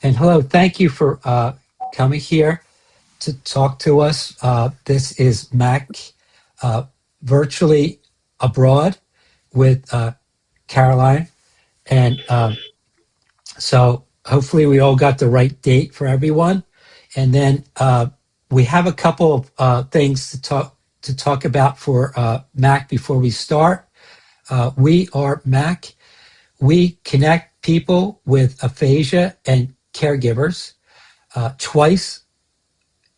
And hello, thank you for coming here to talk to us. This is MAAC virtually abroad with Caroline. And so hopefully we all got the right date for everyone. And then we have a couple of things to talk about for MAAC before we start. We are MAAC. We connect people with aphasia and caregivers twice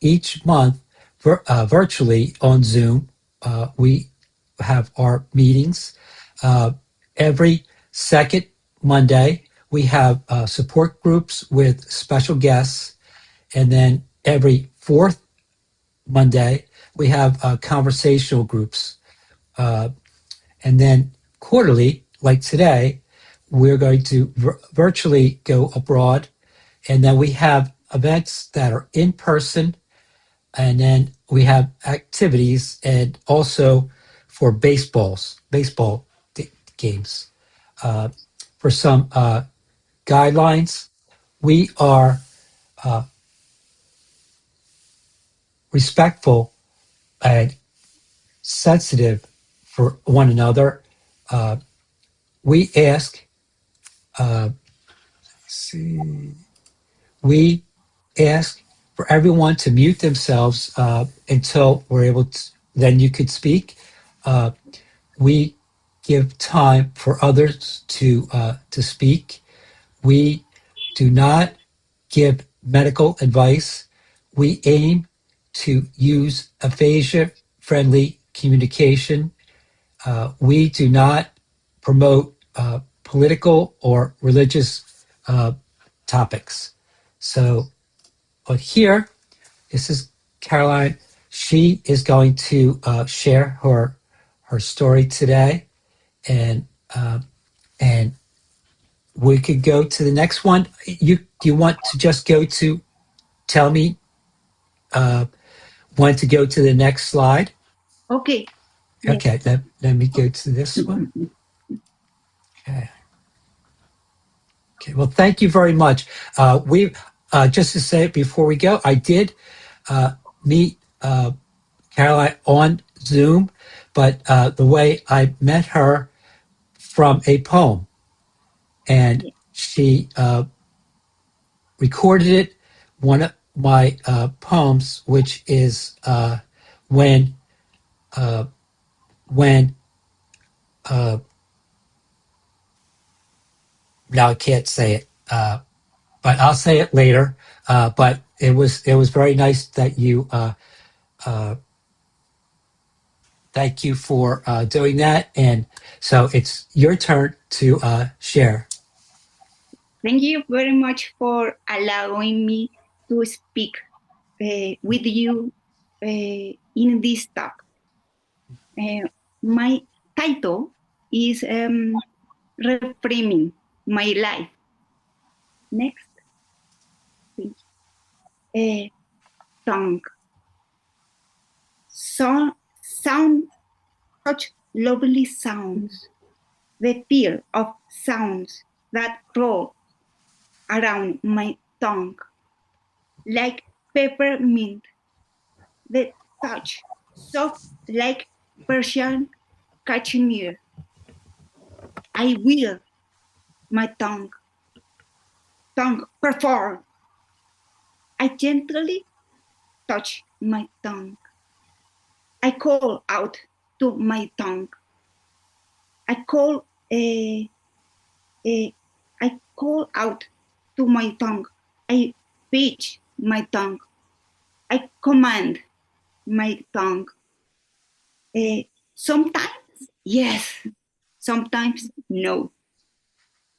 each month virtually on Zoom. We have our meetings every second Monday. We have support groups with special guests. And then every fourth Monday, we have conversational groups. And then quarterly, like today, we're going to virtually go abroad. And then we have events that are in person. And then we have activities and also for baseball games. For some guidelines, we are respectful and sensitive for one another. We ask, we ask for everyone to mute themselves until we're able to, then you could speak. We give time for others to speak. We do not give medical advice. We aim to use aphasia-friendly communication. We do not promote political or religious topics. So, but here, this is Caroline. She is going to share her story today, and and we could go to the next one. Do you want to just go to tell me when to go to the next slide? Okay. Okay, let me go to this one. Okay. Okay. Well, thank you very much. We just to say it before we go, I did meet Caroline on Zoom, but the way I met her from a poem, and she recorded it. One of my poems, which is when when now I can't say it, but I'll say it later. But it was very nice that you. Thank you for doing that, and so it's your turn to share. Thank you very much for allowing me to speak with you in this talk. My title is Reframing My Life. Next. Thank you. Tongue. Sound, such lovely sounds. The fear of sounds that crawl around my tongue, like peppermint. The touch, soft like Persian cashmere. I will my tongue perform. I gently touch my tongue. I call out to my tongue. I call out to my tongue. I pitch my tongue. I command my tongue. Sometimes yes, sometimes no.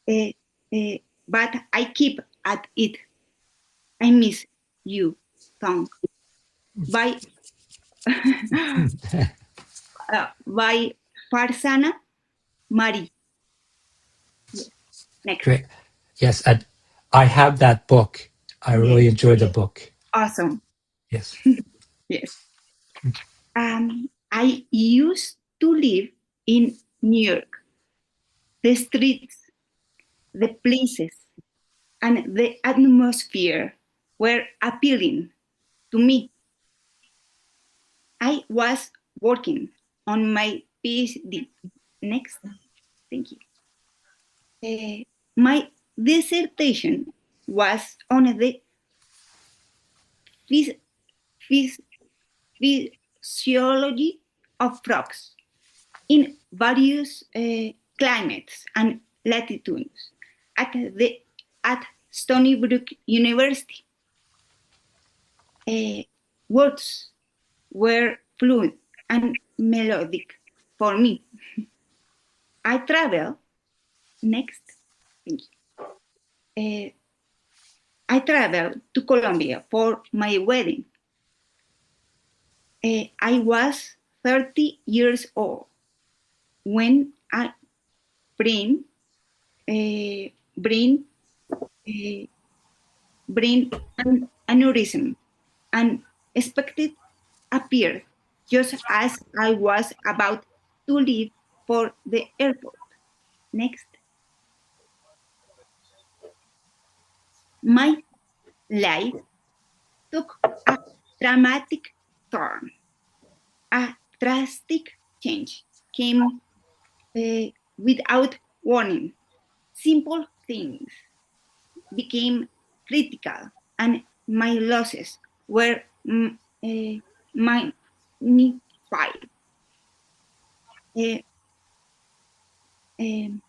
But I keep at it. I miss you, tongue. By by Farsana Mari. Yes. Next. Great. Yes, I have that book. I really enjoyed the book. Awesome. Yes. Yes. I used to live in New York. The streets, the places and the atmosphere were appealing to me. I was working on my PhD. Next, thank you. My dissertation was on the phys- phys- physiology of frogs in various climates and latitudes at Stony Brook University. Words were fluid and melodic for me. I traveled next. Thank you. I traveled to Colombia for my wedding. I was 30 years old when I brain brain brain aneurysm and expected appeared just as I was about to leave for the airport. Next, my life took a dramatic turn. A drastic change came without warning. Simple things became critical, and my losses were magnified. Uh, um,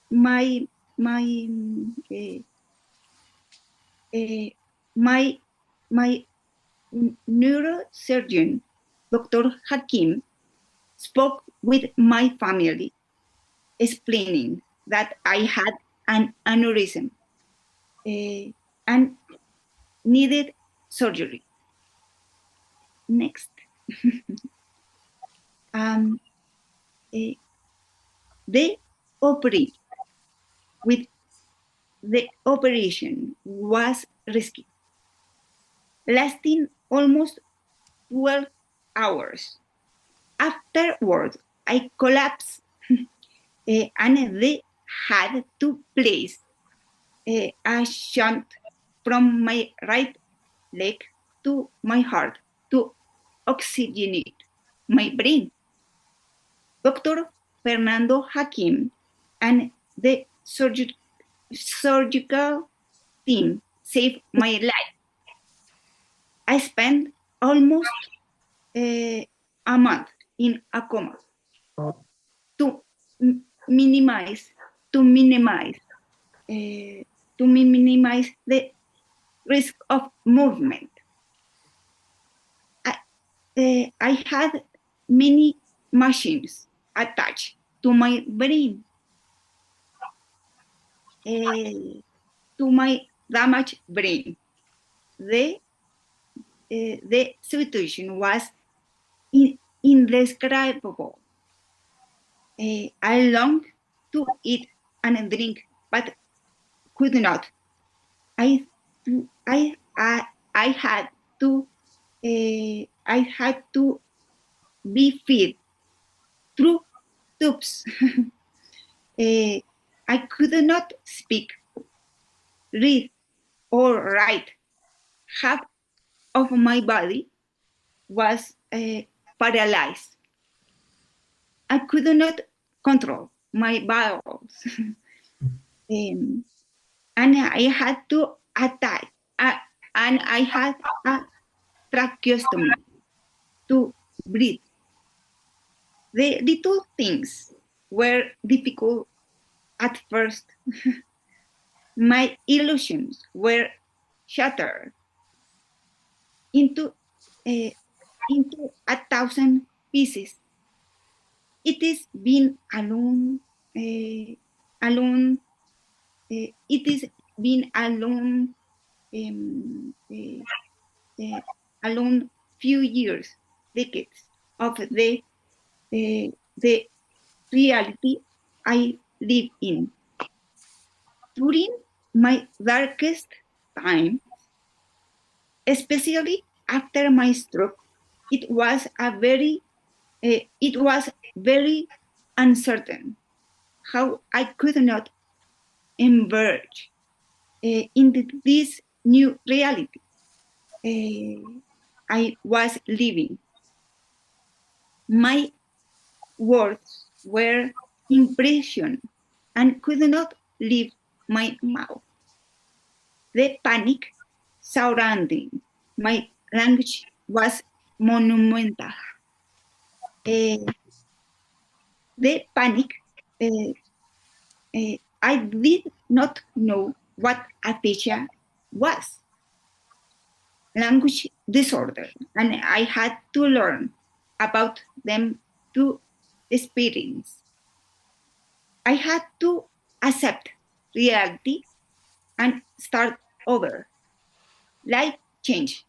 my my uh, uh, my my neurosurgeon, Dr. Hakim, spoke with my family, explaining that I had an aneurysm and needed surgery. Next, um, uh, the operate with the operation was risky, lasting almost 12 hours. Afterwards, I collapsed and they had to place a shunt from my right leg to my heart to oxygenate my brain. Dr. Fernando Hakim and the surgical team saved my life. I spent almost a month in a coma to minimize to minimize to minimize the risk of movement. I had many machines attached to my brain, to my damaged brain. The, the situation was indescribable. I longed to eat and drink, but could not. I, I had to, I had to be fed through tubes. I could not speak, read, or write. Half of my body was paralyzed. I could not control my bowels. And I had to attach, and I had a tracheostomy to breathe. The little things were difficult at first. My illusions were shattered into, uh, into 1,000 pieces. It is been alone, alone. It is been alone, alone few years, decades of the reality I live in. During my darkest time, especially after my stroke, it was very uncertain how I could not emerge. in this new reality I was living. My words were impression and could not leave my mouth. The panic surrounding my language was monumental. The panic, uh, I did not know what aphasia was, language disorder, and I had to learn about them to experience. I had to accept reality and start over. Life changed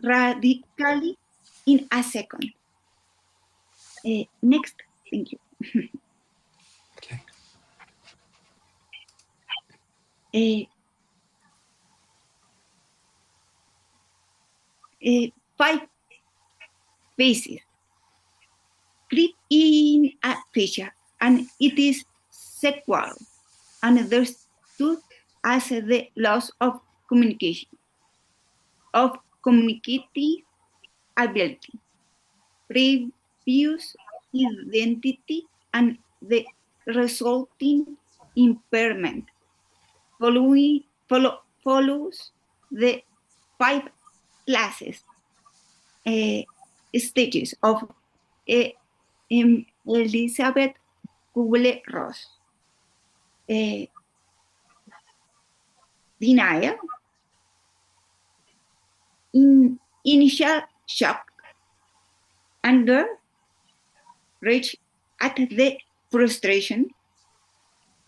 radically in a second. Next, thank you. Okay. Uh, 5 phases. Grief in aphasia, and it is sequel and understood as the loss of communication, of communicative ability, previous identity, and the resulting impairment. Follows the 5 classes stages of uh, Elizabeth Kubler-Ross. Denial, initial shock, anger, rage at the frustration,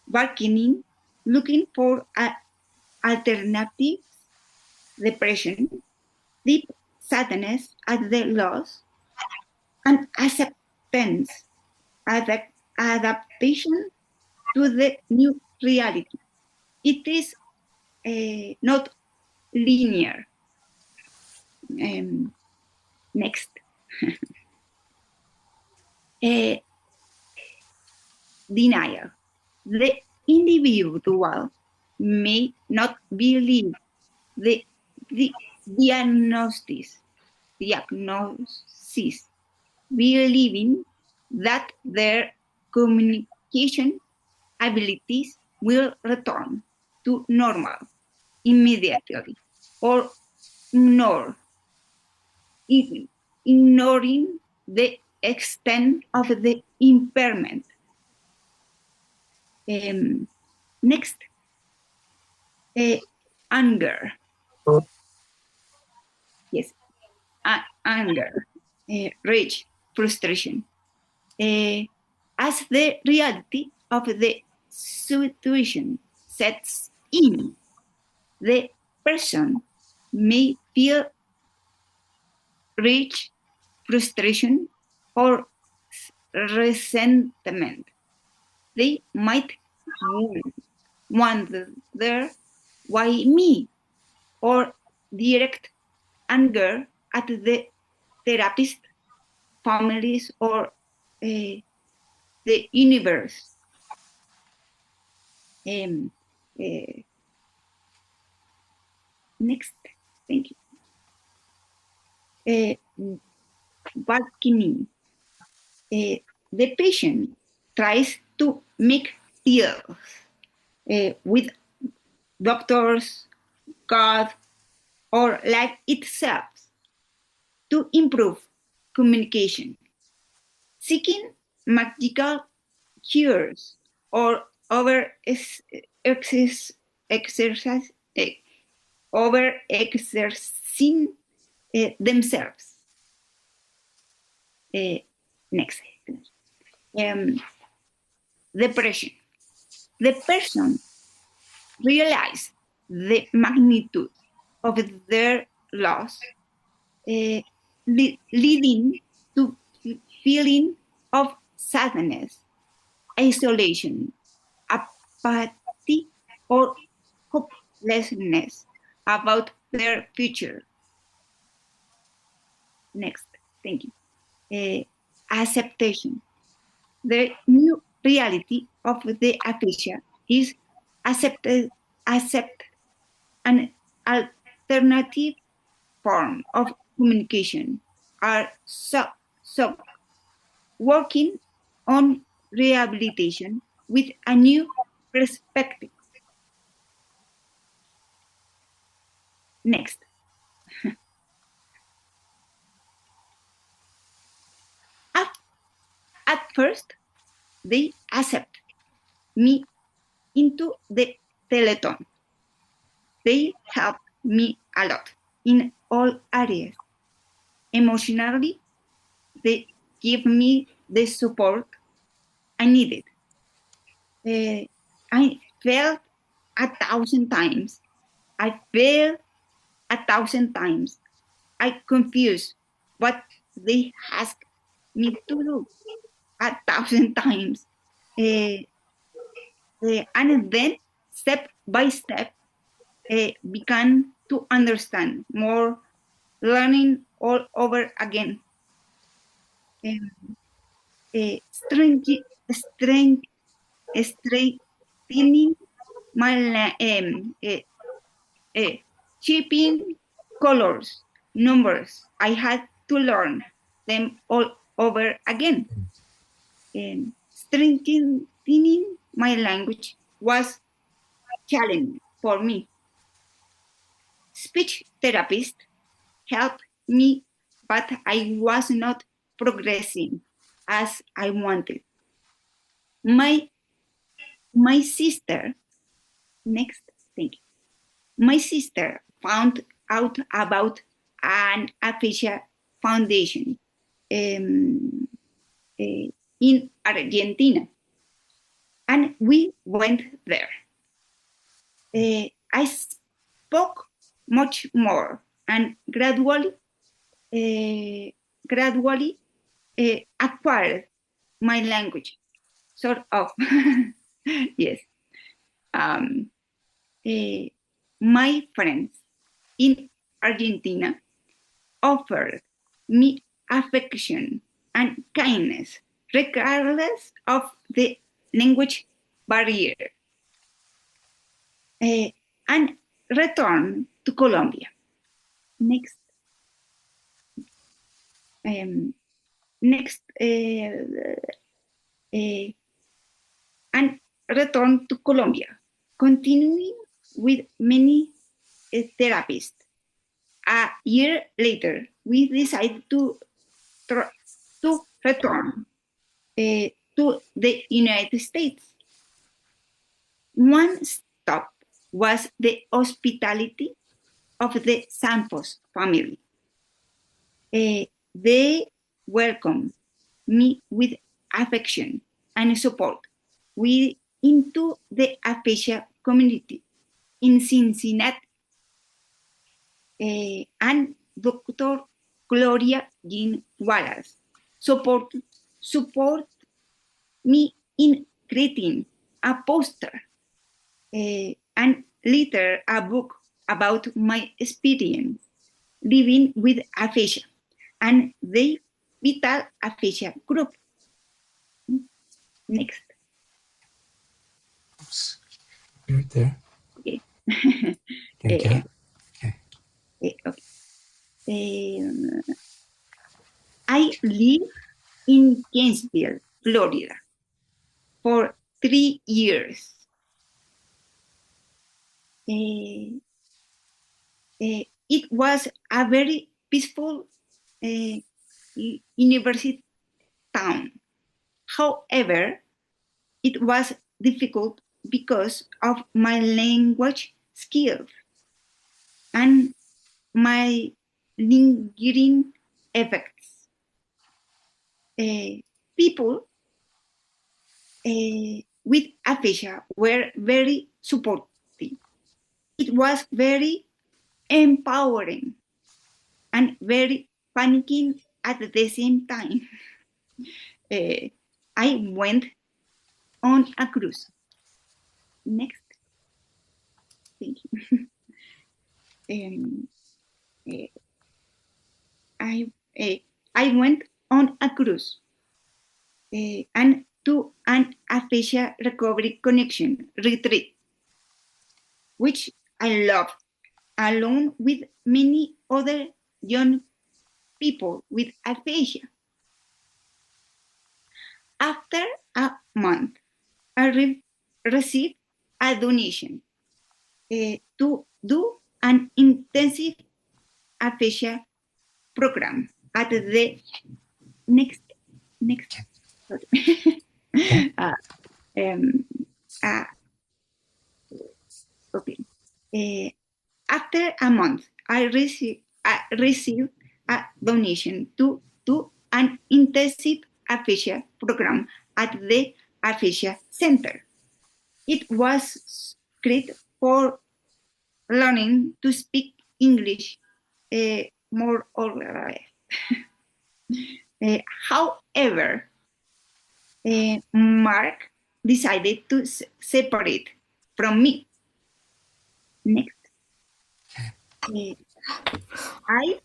bargaining, looking for alternatives, depression, deep sadness at the loss, and acceptance, adaptation to the new reality. It is not linear. Next. uh, Denial. The individual may not believe the diagnosis, believing that their communication abilities will return to normal immediately, or ignore, ignoring the extent of the impairment. Next, anger. Yes, anger, rage, frustration. As the reality of the situation sets in, the person may feel rage, frustration, or resentment. They might wonder why me, or direct anger at the therapist, families, or the universe. Next, thank you. Bargaining. The patient tries to make deals with doctors, God, or life itself to improve communication, seeking magical cures or exercise, over exercising themselves. Next. Depression. The person realizes the magnitude of their loss, leading to feeling of sadness, isolation, apathy, or hopelessness about their future. Next, thank you. Acceptation. The new reality of the aphasia is accept an alternative form of communication are so working on rehabilitation with a new perspective. Next. At first, they accept me into the Teleton. They help me a lot in all areas. Emotionally, they give me the support I needed. I failed 1,000 times. I failed 1,000 times. I confused what they asked me to do 1,000 times. Uh, and then, step by step, began to understand more, learning all over again. Um, strength, strength, strengthening my shipping colors, numbers. I had to learn them all over again. Strengthening my language was challenging for me. Speech therapist helped me, but I was not progressing as I wanted. My my sister, next, thank you. My sister found out about an aphasia foundation um, in Argentina, and we went there. I spoke much more, and gradually acquired my language, sort of. Yes. Um, my friends in Argentina offered me affection and kindness, regardless of the language barrier, and returned to Colombia. Next. Um, next. And returned to Colombia, continuing with many therapists. A year later, we decided to return to the United States. One stop was the hospitality of the Santos family. They welcomed me with affection and support. We into the aphasia community in Cincinnati, and Dr. Gloria Jean Wallace support me in creating a poster and later a book about my experience living with aphasia and the vital aphasia group. Next. Oops. Right there. Okay. Thank you. Okay. Okay. I live in Gainesville, Florida, for 3 years. It was a very peaceful university town. However, it was difficult because of my language skills and my lingering effects. People with aphasia were very supportive. It was very empowering and very panicking at the same time. I went on a cruise. Next. Thank you. I, I went on a cruise and to an aphasia recovery connection retreat, which I love along with many other young people with aphasia. After a month, I received a donation to do an intensive aphasia program at the next Okay. um, uh, okay. After a month, I received a donation to do an intensive aphasia program at the Aphasia Center. It was great for learning to speak English more or less. However, Mark decided to separate from me. Next. I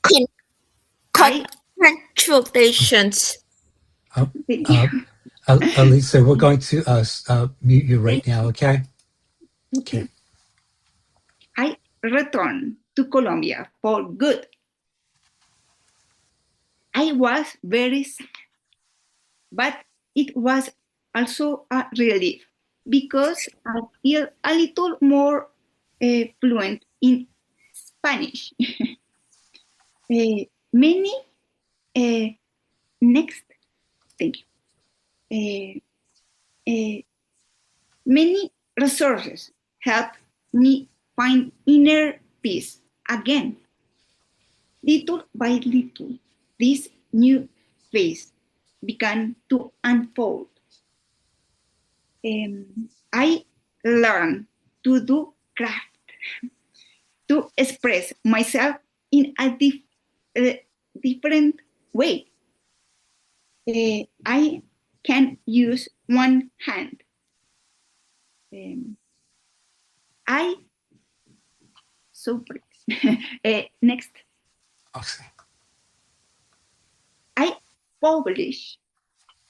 Congratulations. Oh, Elisa, we're going to mute you right now, okay? Okay. I returned to Colombia for good. I was very sad, but it was also a relief because I feel a little more fluent in Spanish. Many next, thank you. Many resources help me find inner peace again. Little by little, this new phase began to unfold. I learned to do craft, to express myself in a different way. I can use one hand. I so next. Okay. I published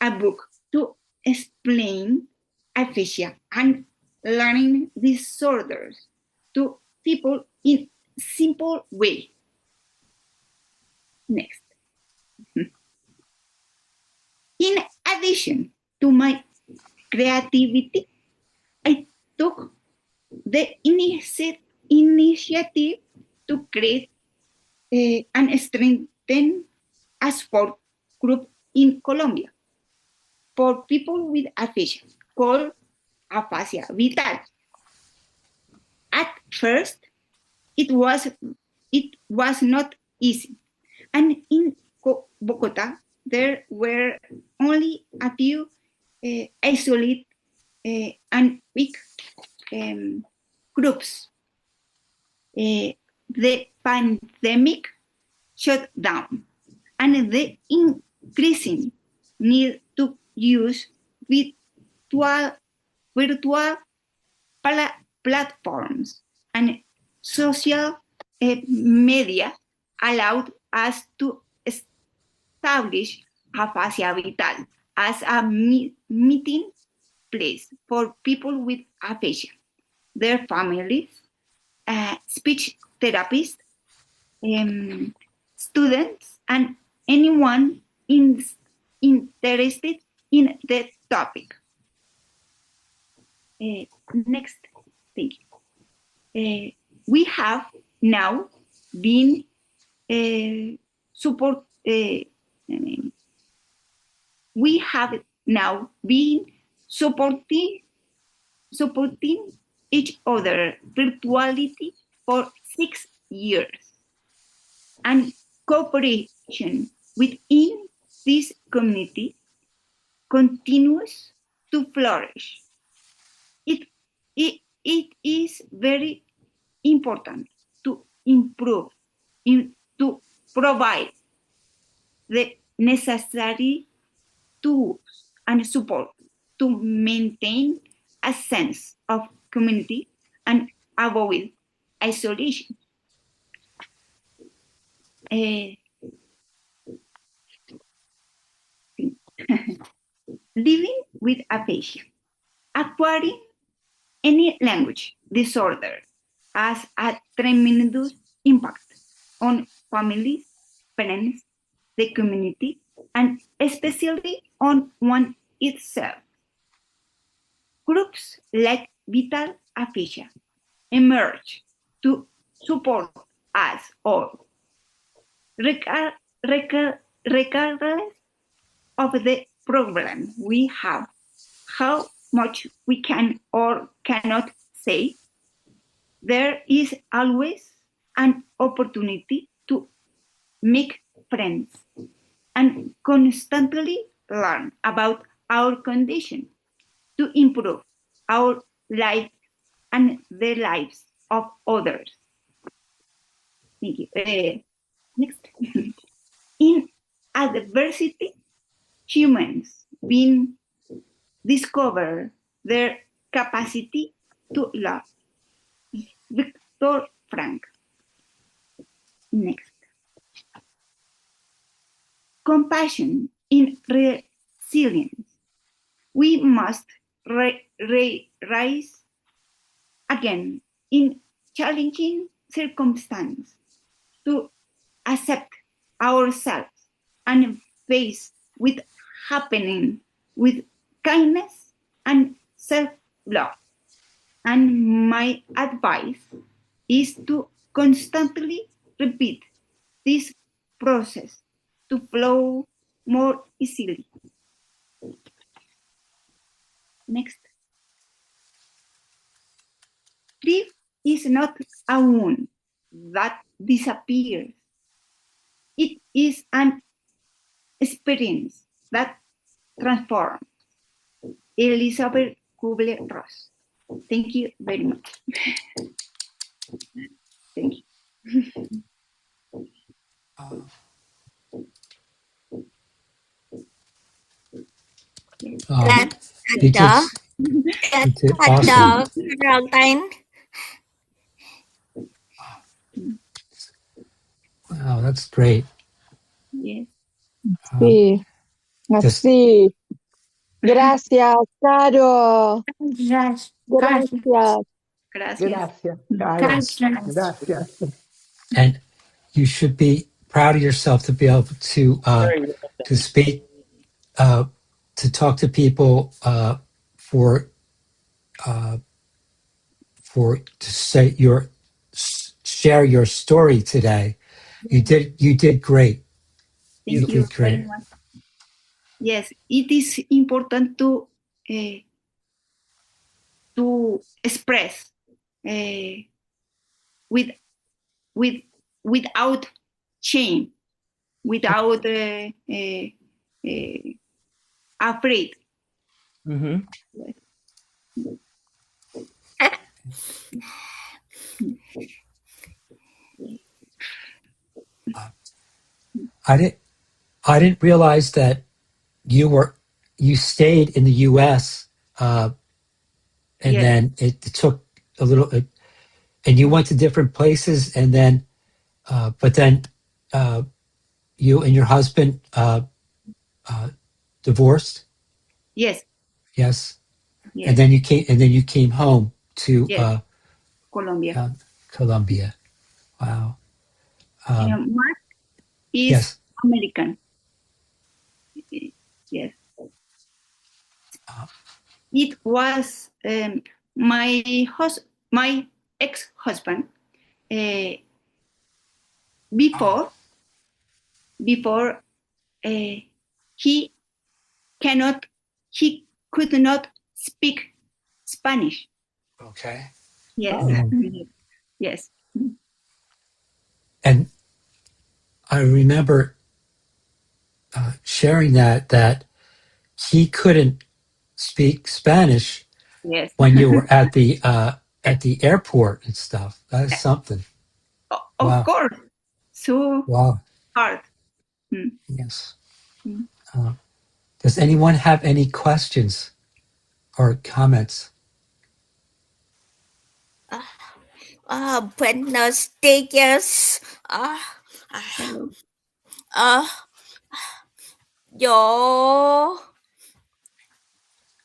a book to explain aphasia and learning disorders to people in simple way. Next. In addition to my creativity, I took the initiative to create and strengthen a sport group in Colombia for people with aphasia called Aphasia Vital. At first, it was not easy, and in Bogota there were only a few isolated and weak groups. The pandemic shut down, and the increasing need to use virtual platforms and social media allowed us to establish Aphasia Vital as a meeting place for people with aphasia, their families, speech therapists, students, and anyone interested in the topic. Next, thank you. We have now been we have now been supporting each other virtually for 6 years, and cooperation within this community continues to flourish. It is very important to improve, to provide the necessary tools and support to maintain a sense of community and avoid isolation. Living with aphasia, acquiring any language disorder, has a tremendous impact on families, parents, the community, and especially on one itself. Groups like Vital Aficia emerge to support us all, regardless of the problem we have, how much we can or cannot say. There is always an opportunity to make friends and constantly learn about our condition to improve our life and the lives of others. Thank you. Next. In adversity, humans being discover their capacity to love. Victor Frank. Next. Compassion in resilience. We must rise again in challenging circumstances to accept ourselves and face with happening with kindness and self-love. And my advice is to constantly repeat this process to flow more easily. Next. Grief is not a wound that disappears. It is an experience that transforms. Elizabeth Kubler-Ross. Thank you very much. Thank you. You did awesome. Caroline. Wow, that's great. Yes. Sí, así. Gracias, Caro. Gracias. Gracias. Gracias. Gracias, Caro. Gracias. And you should be proud of yourself to be able to speak, to talk to people, to share your story today. You did great. Thank you very much. Yes, it is important to express without shame, without afraid. Mm-hmm. I didn't realize that you stayed in the U.S. And Yes. then it took a little, and you went to different places, and then, but then you and your husband divorced. Yes. Yes. Yes. And then you came home to Yes. Colombia. Colombia. Wow. Mark is Yes. American. Yes. It was my ex-husband before he could not speak Spanish. Okay. Yes. Yes. And I remember sharing that he couldn't speak Spanish Yes. when you were at the airport and stuff. That is something. Of course. So Wow. hard. Yes. Mm. Does anyone have any questions or comments? Buenos dias. Yo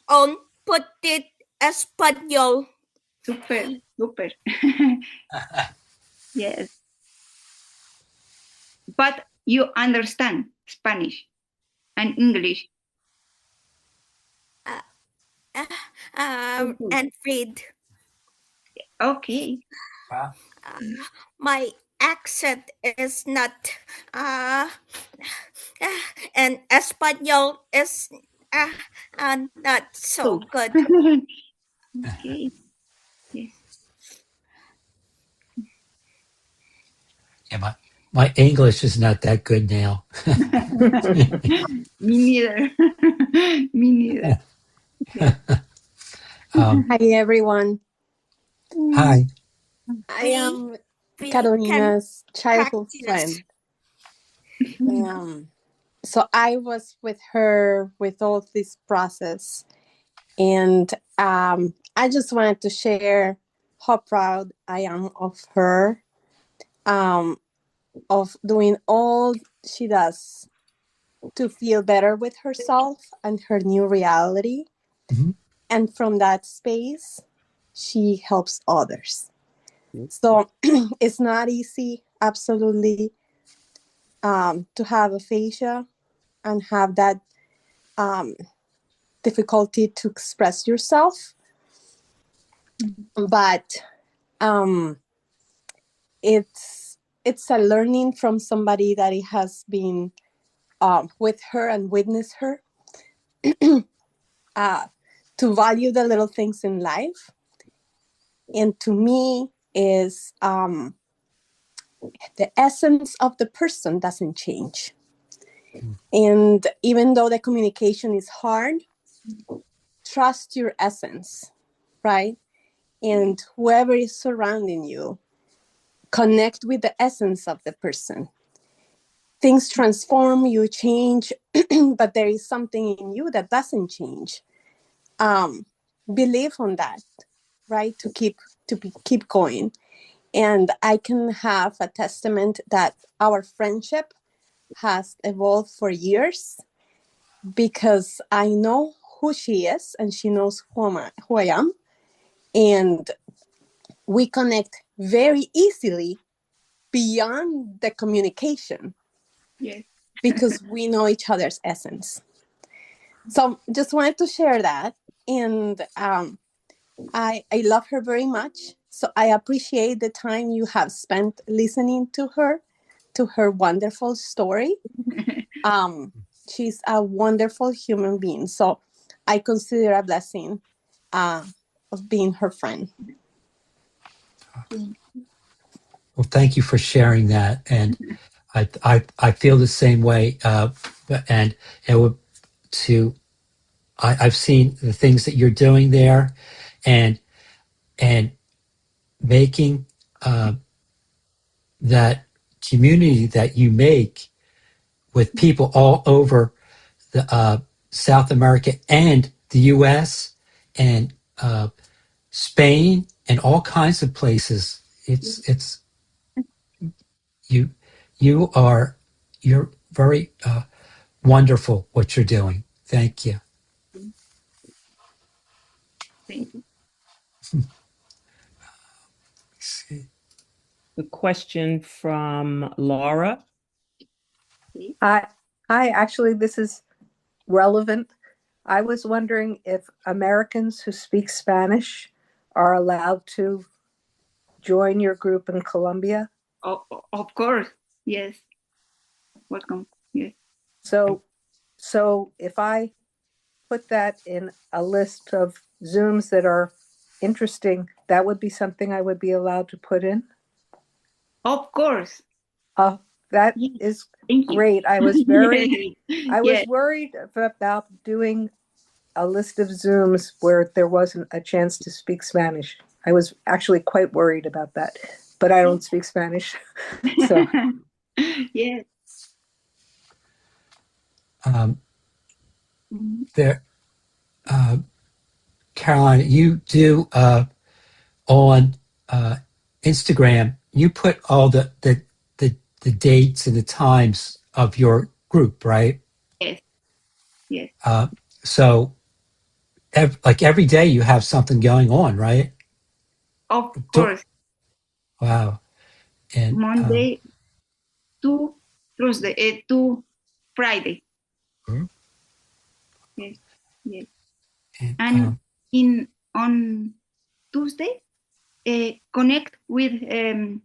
un petit español. Super, super. Yes. But you understand Spanish and English. And read. Okay. Wow. My accent is not, uh, and Espanol is not so good. Okay. Yes. Yeah, my English is not that good now. Me neither. Me neither. Yes. Hi, everyone. Hi. I am We Carolina's can childhood practice. friend. So I was with her with all this process. And I just wanted to share how proud I am of her, of doing all she does to feel better with herself and her new reality. Mhm. And from that space, she helps others. So it's not easy, absolutely, to have aphasia and have that difficulty to express yourself. But it's a learning from somebody that it has been with her and witnessed her to value the little things in life. And to me is the essence of the person doesn't change. And even though the communication is hard, trust your essence, right? And whoever is surrounding you, connect with the essence of the person. Things transform, you change, but there is something in you that doesn't change. Believe on that, right? Keep going. And I can have a testament that our friendship has evolved for years because I know who she is and she knows who I am. And we connect very easily beyond the communication. Yes. Because we know each other's essence. So just wanted to share that. And I love her very much. So I appreciate the time you have spent listening to her wonderful story. She's a wonderful human being. So I consider a blessing of being her friend. Well, thank you for sharing that. And I feel the same way. And it would I've seen the things that you're doing there, and making that community that you make with people all over the South America and the U.S. and Spain and all kinds of places. It's you're very wonderful what you're doing. Thank you. Thank you. The question from Laura. Hi, actually, this is relevant. I was wondering if Americans who speak Spanish are allowed to join your group in Colombia. Of course. Yes. Welcome. Yes. So if I put that in a list of Zooms that are interesting, that would be something I would be allowed to put in. Of course. That Yes. is Thank you. great. I was very, I was Yes. worried about doing a list of Zooms where there wasn't a chance to speak Spanish. I was actually quite worried about that, but I don't speak Spanish. So Yes. There, Caroline, you do on Instagram. You put all the dates and the times of your group, right? Yes. Yes. So, like every day, you have something going on, right? Of course. Wow. And Monday to Thursday to Friday. Hmm. Yes, yes. and And in on Tuesday, connect with uh,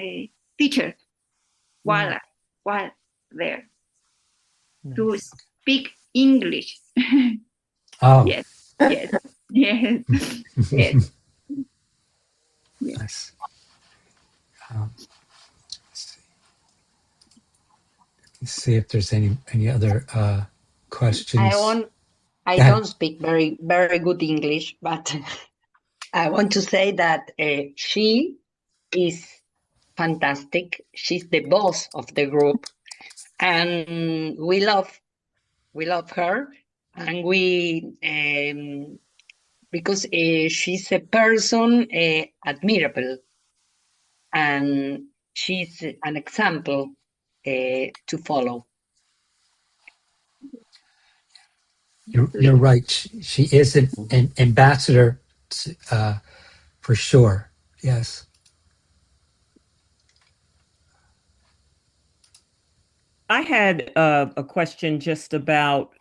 uh, teacher while there to Nice. speak English. oh, Yes, yes, yes, yes, yes. nice. Let's see if there's any other questions. I Go ahead. don't speak very good English, but I want to say that she is fantastic. She's the boss of the group, and we love her, and we because she's a person admirable, and she's an example to follow. You're right. She is an ambassador for sure. Yes. I had a question just about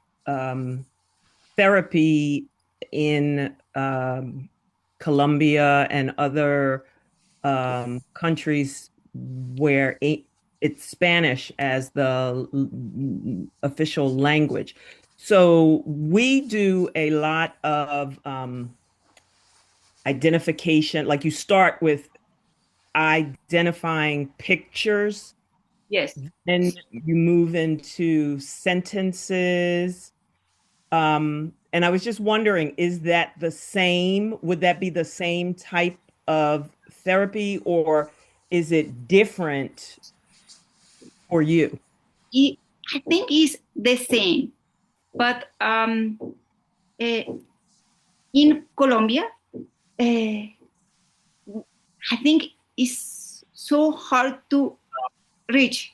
therapy in Colombia and other countries where it's Spanish as the official language. So we do a lot of identification, like you start with identifying pictures, Yes. then you move into sentences. And I was just wondering, is that the same? Would that be the same type of therapy, or is it different for you? I think it's the same, but in Colombia, I think it's so hard to reach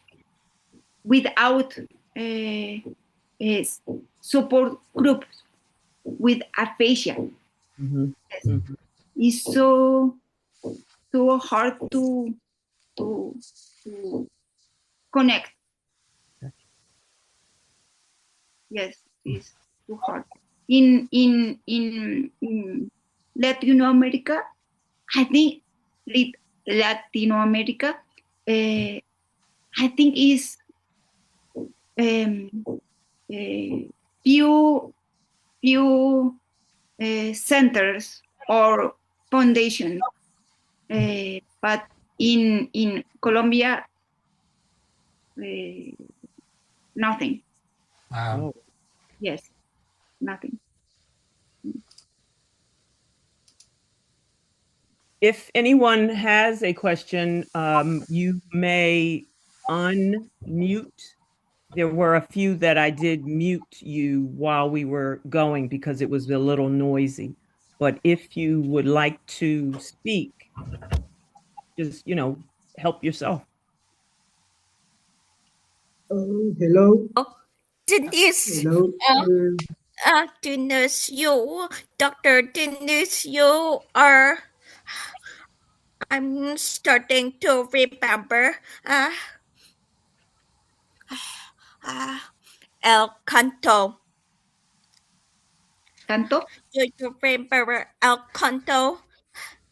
without support groups with aphasia. Mm-hmm. Mm-hmm. It's so hard to connect. Yes, it's too hard. In Latin America, I think Latino America, I think is few centers or foundations, but in Colombia, nothing. Wow. Oh. Yes, nothing. If anyone has a question, you may unmute. There were a few that I did mute you while we were going because it was a little noisy. But if you would like to speak, just, help yourself. Hello. Denise, Hello. Denise, Dr. Denise, I'm starting to remember, El Canto. Canto? Do you remember El Canto?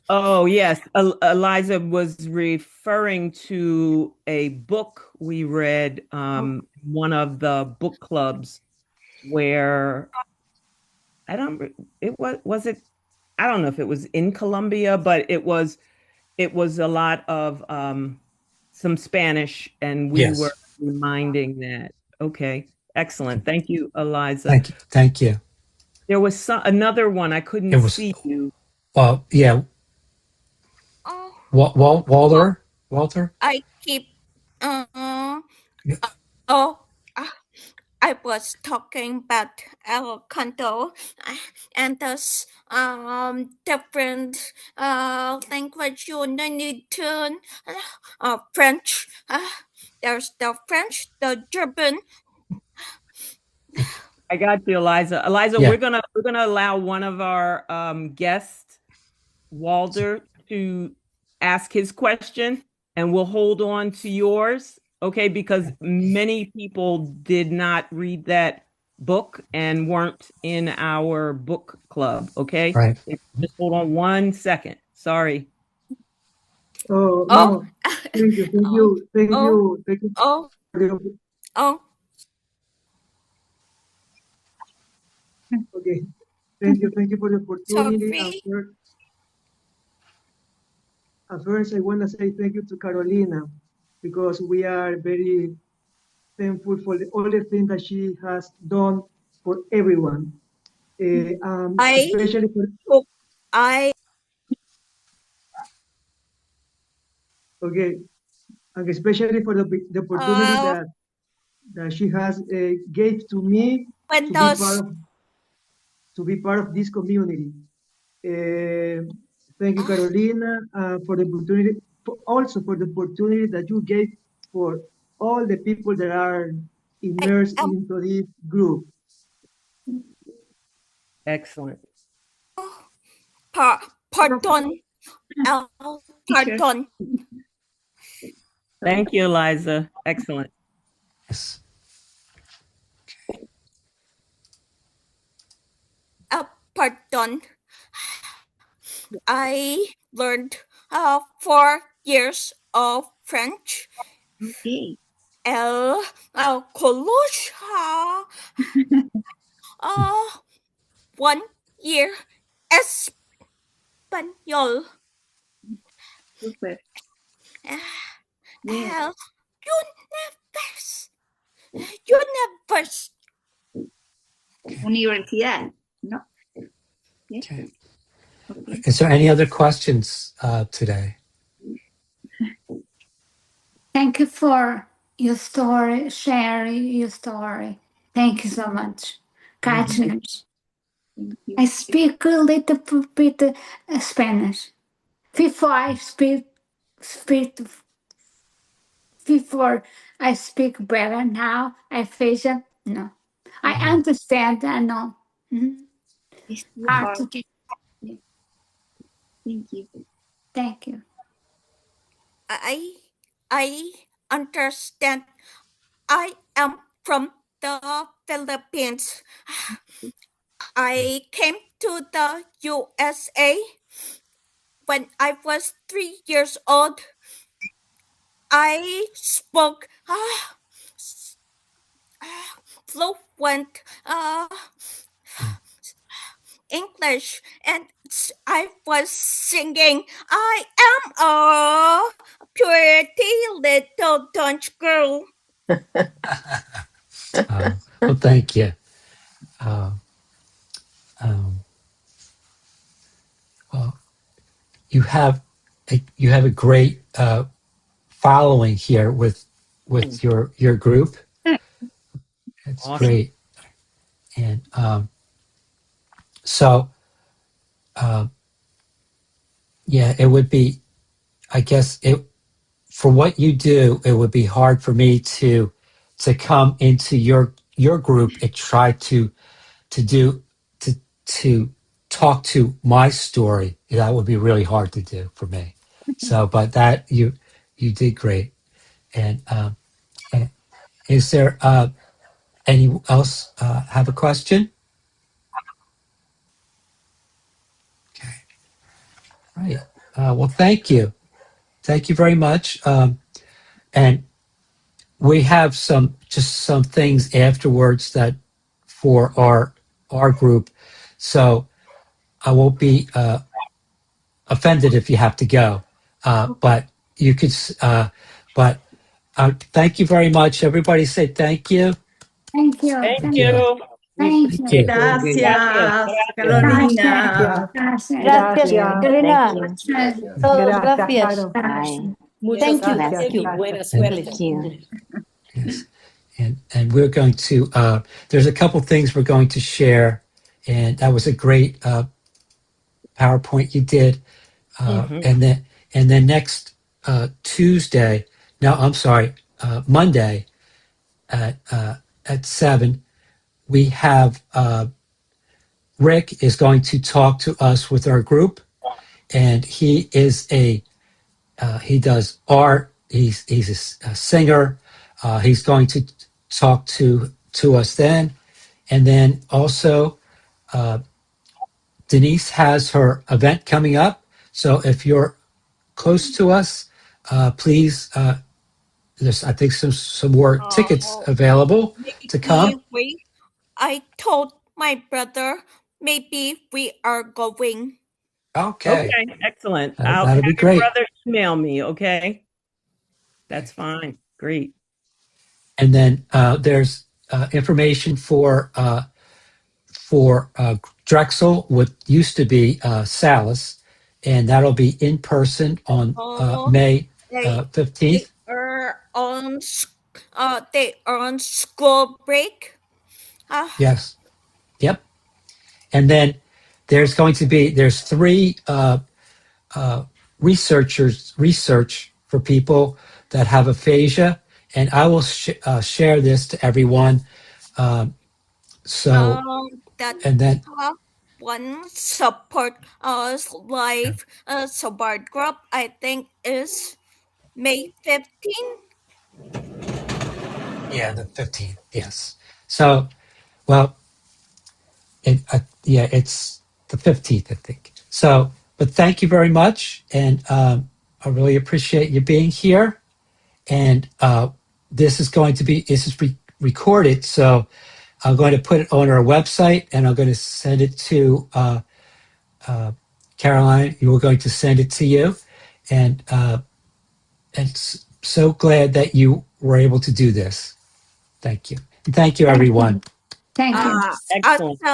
Oh, yes. Eliza was referring to a book we read, one of the book clubs where I don't, it was it, I don't know if it was in Colombia, but it was a lot of some Spanish, and we Yes. were reminding that. Okay, excellent. Thank you, Eliza. Thank you. Thank you. There was another one I couldn't It was. see you. Yeah. Oh, Walter. I keep, uh, Yeah. oh, I was talking about El Canto and those different language you need to French. There's the French, the German, I got you, Eliza. Eliza, Yeah. we're gonna allow one of our guests, Walter, to ask his question, and we'll hold on to yours, okay? Because many people did not read that book and weren't in our book club, okay? Right. Just hold on 1 second. Sorry. Oh, Oh, no. Thank you. Thank oh, you. Thank oh, you. Thank you. oh, oh. Okay. Thank you. Thank you for the opportunity. Sorry. At first, I want to say thank you to Carolina because we are very thankful for all the things that she has done for everyone. I Especially for, hope I okay, and especially for the opportunity uh that she has gave to me to be part Windows. of this community. Thank you, Carolina, for the opportunity, also for the opportunity that you gave for all the people that are I immersed am into this group. Excellent. pardon. Teacher. Pardon. Thank you, Eliza. Excellent. Yes. Pardon. I learned 4 years of French. Okay. El Coloche. 1 year Espanol. Super. Uh, Yes. El Universe. Universidad. No. Yes. Okay. Okay. Is there any other questions today? Thank you for your story, sharing your story. Thank you so much. Kindness. Thank you. I speak a little bit Spanish. Before I speak before I speak better now, I vision no. I understand, I know. Mhm. It's too Hard hard. to get. Thank you. Thank you. I understand. I am from the Philippines. I came to the USA when I was 3 years old. I spoke fluent English, and I was singing, I am a pretty little Dutch girl. Well, thank you. Well, you have a great following here with your group. It's Awesome. great, and so yeah, it would be. I guess it for what you do, it would be hard for me to come into your group and try to do to talk to my story. That would be really hard to do for me. So, but that you did great. And is there any else have a question? Okay, right. Well, thank you very much. And we have some things afterwards that for our group, so I won't be offended if you have to go. But you could. But thank you very much. Everybody say thank you. Thank you. Thank Thank you. you. Thank Thank you. you. Gracias, Carolina. Gracias. Gracias, Gracias. Carolina. Gracias. Todos, Gracias, gracias. Caro. Bye. Muchas Thank you. gracias. Thank you. Gracias. Buenas And, suerte. Thank you. yes. And we're going to. There's a couple things we're going to share, and that was a great PowerPoint you did. And then next Tuesday. No, I'm sorry, Monday at 7. we have Rick is going to talk to us with our group, and he is he does art. He's a singer. He's going to talk to us then, and then also Denise has her event coming up. So if you're close to us, please. There's I think some more tickets available to come. I told my brother maybe we are going. Okay, Excellent. I'll that'll have be your great. brother email me, okay? That's fine. Great. And then there's information for Drexel, what used to be Salis, and that'll be in person on May They 15th. are on they are on school break. Yes. Yep. And then there's three research for people that have aphasia, and I will share this to everyone. That And then one support us live support group I think is May 15th. yeah, the 15th. Yes. So, well, it's the 15th, I think. So, but thank you very much, and I really appreciate you being here. And this is recorded, so I'm going to put it on our website, and I'm going to send it to Caroline. You were going to send it to you, and so glad that you were able to do this. Thank you. And thank you, everyone. Thank you. Excellent. I'll